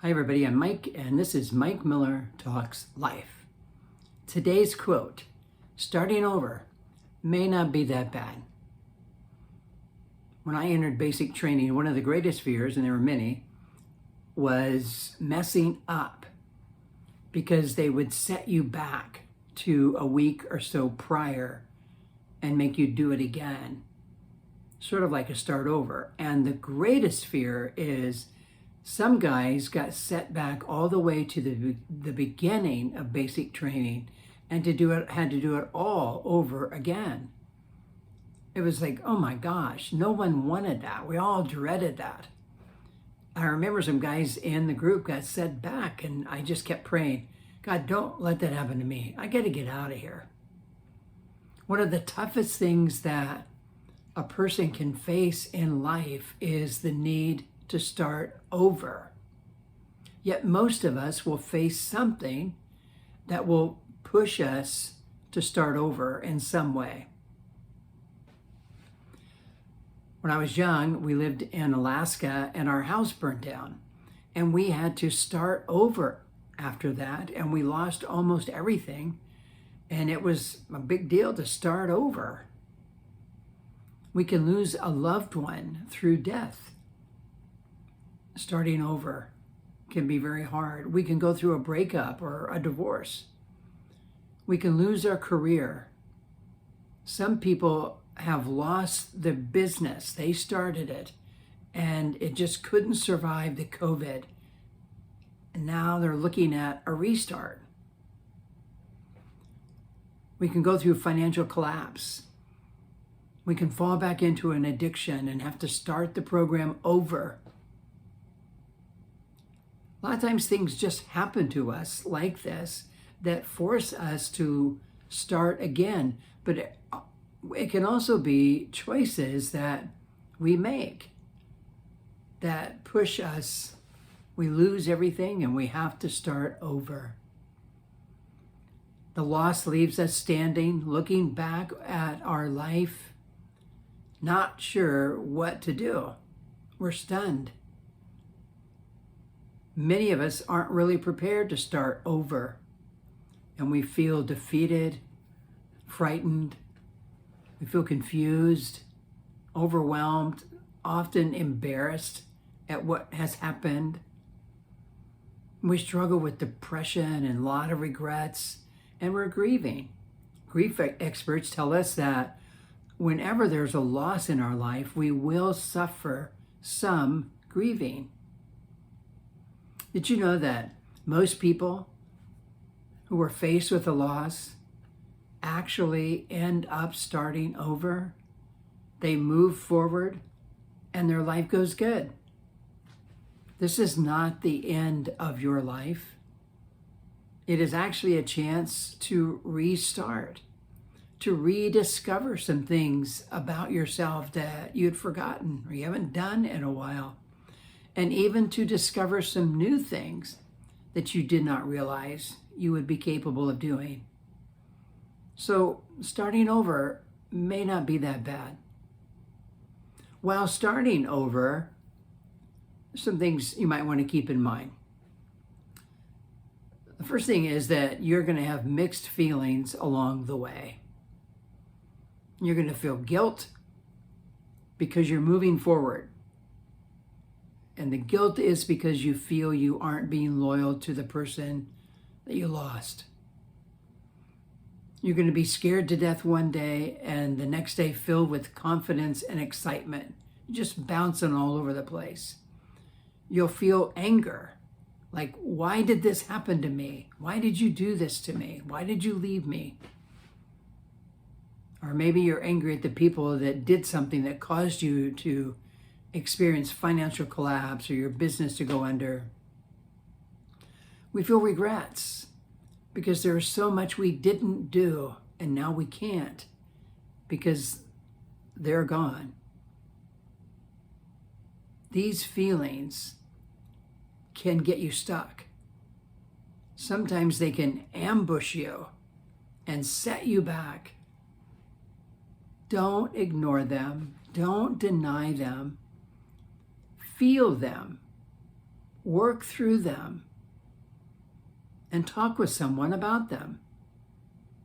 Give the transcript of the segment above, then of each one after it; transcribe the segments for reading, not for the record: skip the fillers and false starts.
Hi, everybody. I'm Mike, and this is Mike Miller Talks Life. Today's quote: starting over may not be that bad. When I entered basic training, one of the greatest fears, and there were many, was messing up because they would set you back to a week or so prior and make you do it again, sort of like a start over. And the greatest fear is some guys got set back all the way to the beginning of basic training and had to do it all over again. It was like, oh my gosh, no one wanted that. We all dreaded that. I remember some guys in the group got set back, and I just kept praying, God, don't let that happen to me. I got to get out of here. One of the toughest things that a person can face in life is the need to start over. Yet most of us will face something that will push us to start over in some way. When I was young, we lived in Alaska and our house burned down, and we had to start over after that, and we lost almost everything, and it was a big deal to start over. We can lose a loved one through death. Starting over can be very hard. We can go through a breakup or a divorce. We can lose our career. Some people have lost the business. They started it and it just couldn't survive the COVID. And now they're looking at a restart. We can go through financial collapse. We can fall back into an addiction and have to start the program over. A lot of times things just happen to us like this that force us to start again. But it can also be choices that we make that push us. We lose everything and we have to start over. The loss leaves us standing, looking back at our life, not sure what to do. We're stunned. Many of us aren't really prepared to start over, and we feel defeated, frightened. We feel confused, overwhelmed, often embarrassed at what has happened. We struggle with depression and a lot of regrets, and we're grieving. Grief experts tell us that whenever there's a loss in our life, we will suffer some grieving. Did you know that most people who are faced with a loss actually end up starting over? They move forward and their life goes good. This is not the end of your life. It is actually a chance to restart, to rediscover some things about yourself that you'd forgotten or you haven't done in a while, and even to discover some new things that you did not realize you would be capable of doing. So starting over may not be that bad. While starting over, some things you might want to keep in mind. The first thing is that you're going to have mixed feelings along the way. You're going to feel guilt because you're moving forward. And the guilt is because you feel you aren't being loyal to the person that you lost. You're going to be scared to death one day and the next day filled with confidence and excitement, just bouncing all over the place. You'll feel anger, like, why did this happen to me? Why did you do this to me? Why did you leave me? Or maybe you're angry at the people that did something that caused you to experience financial collapse or your business to go under. We feel regrets because there's so much we didn't do and now we can't because they're gone. These feelings can get you stuck. Sometimes they can ambush you and set you back. Don't ignore them. Don't deny them. Feel them. work through them and talk with someone about them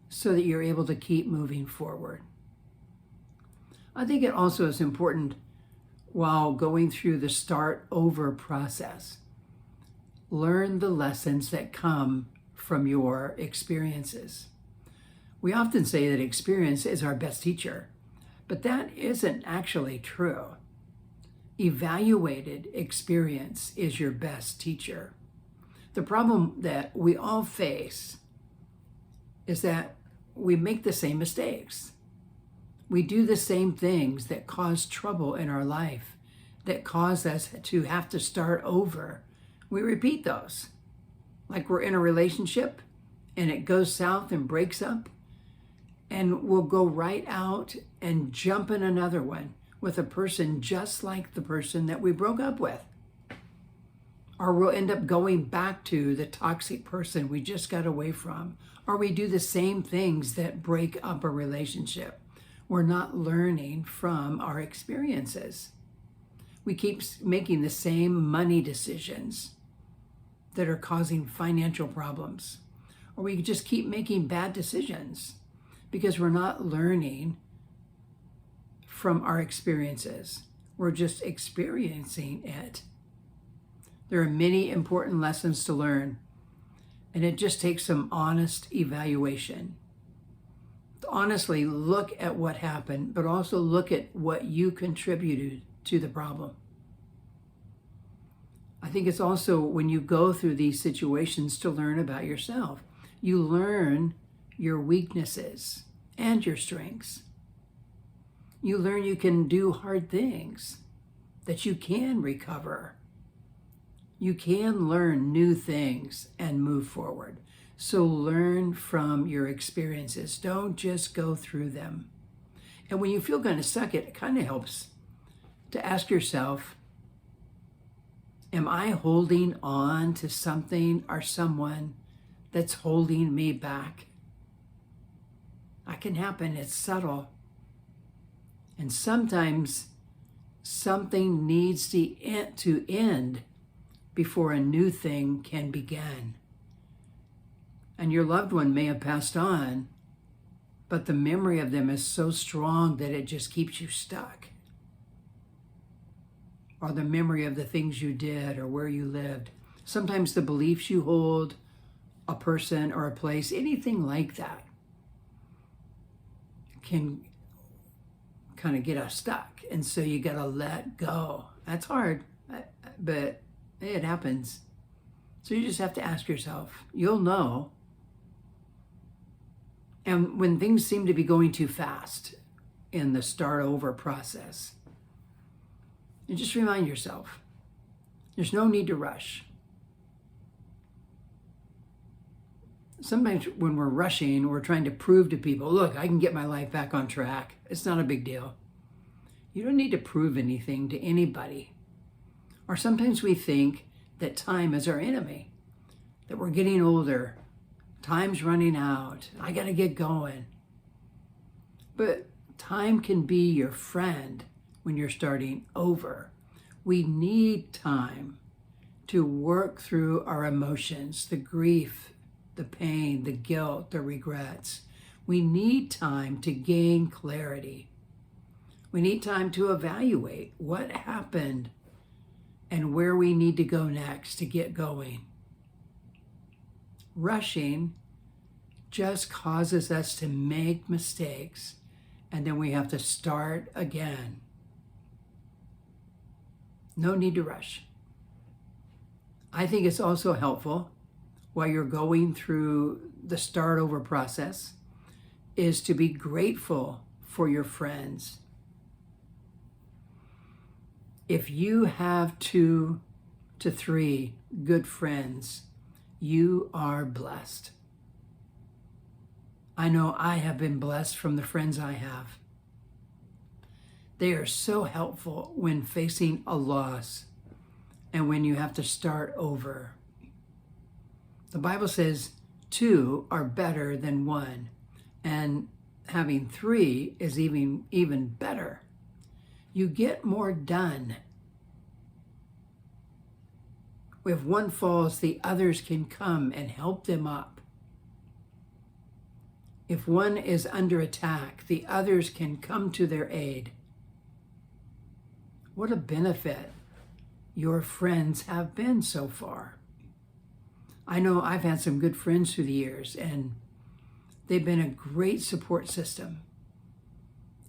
so that you're able to keep moving forward. I think it also is important while going through the start over process. Learn the lessons that come from your experiences. We often say that experience is our best teacher, but that isn't actually true. Evaluated experience is your best teacher. The problem that we all face is that we make the same mistakes. We do the same things that cause trouble in our life, that cause us to have to start over. We repeat those. Like we're in a relationship and it goes south and breaks up, and we'll go right out and jump in another one with a person just like the person that we broke up with. Or we'll end up going back to the toxic person we just got away from. Or we do the same things that break up a relationship. We're not learning from our experiences. We keep making the same money decisions that are causing financial problems. Or we just keep making bad decisions because we're not learning from our experiences. We're just experiencing it. There are many important lessons to learn, and it just takes some honest evaluation. To honestly look at what happened, but also look at what you contributed to the problem. I think it's also when you go through these situations to learn about yourself. You learn your weaknesses and your strengths. You learn you can do hard things, that you can recover. You can learn new things and move forward. So learn from your experiences. Don't just go through them. And when you feel kind of stuck, it kind of helps to ask yourself, am I holding on to something or someone that's holding me back? That can happen. It's subtle. And sometimes something needs to end before a new thing can begin. And your loved one may have passed on, but the memory of them is so strong that it just keeps you stuck. Or the memory of the things you did or where you lived. Sometimes the beliefs you hold, a person or a place, anything like that, can kind of get us stuck. And so you got to let go. That's hard, but it happens. So you just have to ask yourself, you'll know. And when things seem to be going too fast in the start over process, you just remind yourself, there's no need to rush. Sometimes when we're rushing, we're trying to prove to people, look, I can get my life back on track. It's not a big deal. You don't need to prove anything to anybody. Or sometimes we think that time is our enemy, that we're getting older, time's running out, I gotta get going. But time can be your friend when you're starting over. We need time to work through our emotions, the grief, the pain, the guilt, the regrets. We need time to gain clarity. We need time to evaluate what happened and where we need to go next to get going. Rushing just causes us to make mistakes, and then we have to start again. No need to rush. I think it's also helpful while you're going through the start over process is to be grateful for your friends. If you have 2 to 3 good friends, you are blessed. I know I have been blessed from the friends I have. They are so helpful when facing a loss and when you have to start over. The Bible says 2 are better than 1, and having 3 is even better. You get more done If one falls, the others can come and help them up. If one is under attack, the others can come to their aid. What a benefit your friends have been so far. I know I've had some good friends through the years, and they've been a great support system.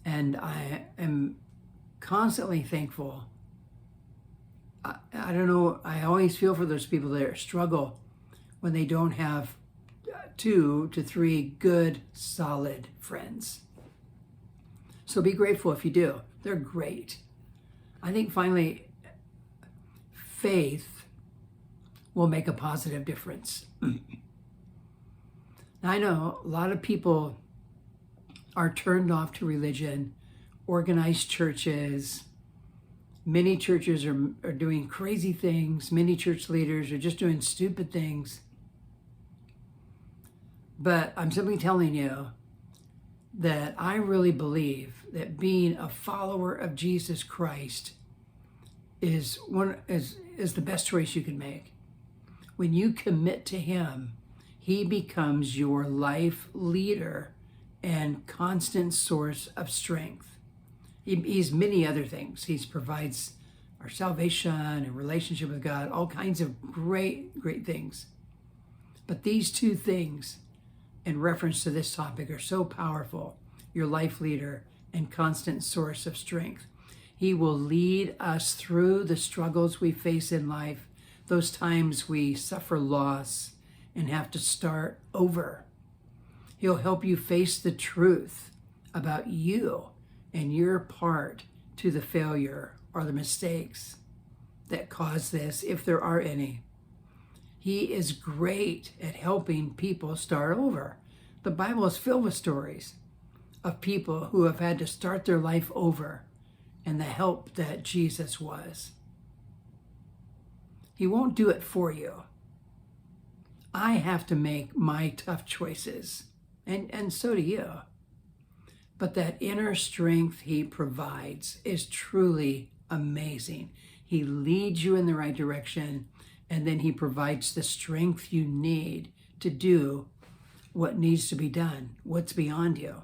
And I am constantly thankful. I don't know, I always feel for those people that struggle when they don't have 2 to 3 good, solid friends. So be grateful if you do. They're great. I think finally, faith will make a positive difference. Now, I know a lot of people are turned off to religion, organized churches. Many churches are doing crazy things. Many church leaders are just doing stupid things. But I'm simply telling you that I really believe that being a follower of Jesus Christ is the best choice you can make. When you commit to him, he becomes your life leader and constant source of strength. He's many other things. He provides our salvation and relationship with God, all kinds of great, great things. But these 2 things in reference to this topic are so powerful. Your life leader and constant source of strength. He will lead us through the struggles we face in life, those times we suffer loss and have to start over. He'll help you face the truth about you and your part to the failure or the mistakes that cause this, if there are any. He is great at helping people start over. The Bible is filled with stories of people who have had to start their life over and the help that Jesus was. He won't do it for you. I have to make my tough choices, and so do you. But that inner strength he provides is truly amazing. He leads you in the right direction, and then he provides the strength you need to do what needs to be done, what's beyond you.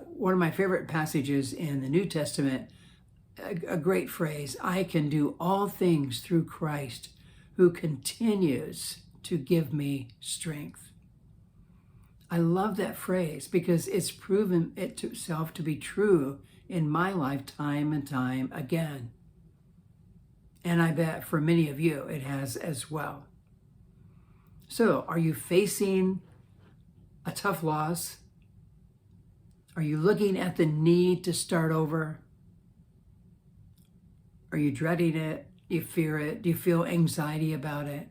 One of my favorite passages in the New Testament, a great phrase, I can do all things through Christ who continues to give me strength. I love that phrase because it's proven itself to be true in my life time and time again. And I bet for many of you it has as well. So, are you facing a tough loss? Are you looking at the need to start over? Are you dreading it? Do you fear it? Do you feel anxiety about it?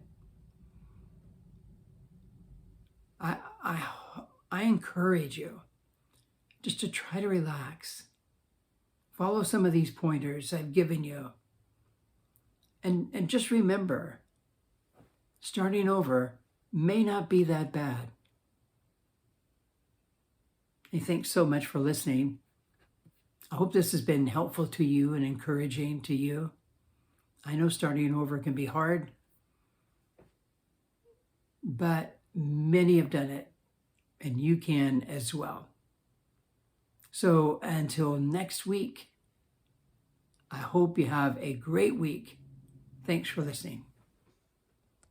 I encourage you just to try to relax. Follow some of these pointers I've given you. And just remember, starting over may not be that bad. And thanks so much for listening. I hope this has been helpful to you and encouraging to you. I know starting over can be hard, but many have done it, and you can as well. So until next week, I hope you have a great week. Thanks for listening.